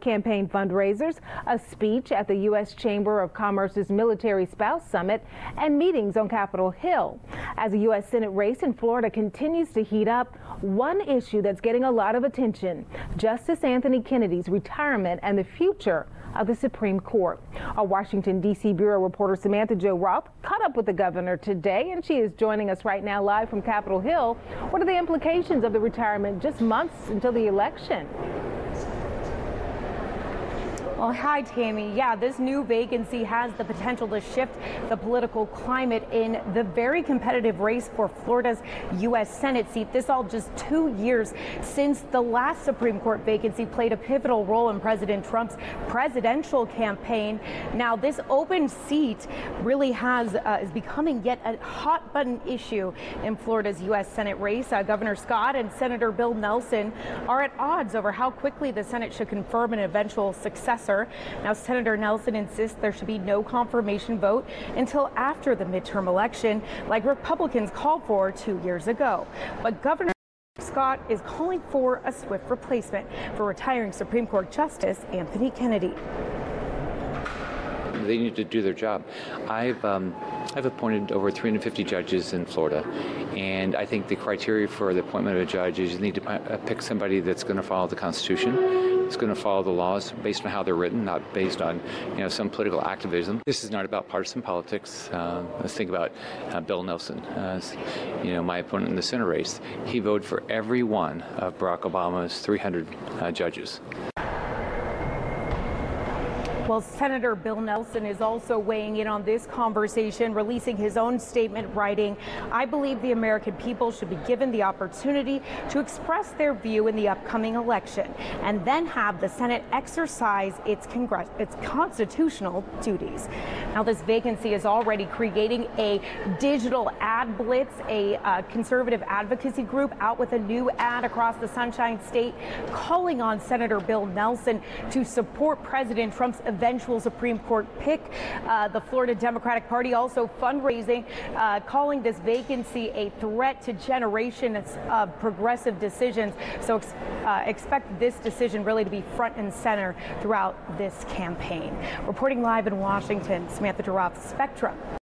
campaign fundraisers, a speech at the U.S. Chamber of Commerce's Military Spouse Summit, and meetings on Capitol Hill. As the U.S. Senate race in Florida continues to heat up, one issue that's getting a lot of attention: Justice Anthony Kennedy's retirement and the future of the Supreme Court. Our Washington, D.C. Bureau reporter Samantha-Jo caught up with the governor today, and she is joining us right now live from Capitol Hill. What are the implications of the retirement just months until the election? Well, hi, Tammy. Yeah, this new vacancy has the potential to shift the political climate in the very competitive race for Florida's U.S. Senate seat. This all just 2 years since the last Supreme Court vacancy played a pivotal role in President Trump's presidential campaign. Now, this open seat really is becoming yet a hot button issue in Florida's U.S. Senate race. Governor Scott and Senator Bill Nelson are at odds over how quickly the Senate should confirm an eventual successor. Now, Senator Nelson insists there should be no confirmation vote until after the midterm election, like Republicans called for 2 years ago. But Governor Scott is calling for a swift replacement for retiring Supreme Court Justice Anthony Kennedy. They need to do their job. I've appointed over 350 judges in Florida, and I think the criteria for the appointment of a judge is you need to pick somebody that's going to follow the Constitution, it's going to follow the laws based on how they're written, not based on some political activism. This is not about partisan politics. Let's think about Bill Nelson, my opponent in the Senate race. He voted for every one of Barack Obama's 300 judges. Well, Senator Bill Nelson is also weighing in on this conversation, releasing his own statement, writing, "I believe the American people should be given the opportunity to express their view in the upcoming election and then have the Senate exercise its constitutional duties." Now, this vacancy is already creating a digital ad blitz. A conservative advocacy group out with a new ad across the Sunshine State calling on Senator Bill Nelson to support President Trump's eventual Supreme Court pick. The Florida Democratic Party also fundraising, calling this vacancy a threat to generations of progressive decisions. So expect this decision really to be front and center throughout this campaign. Reporting live in Washington, Samantha-Jo, Spectrum.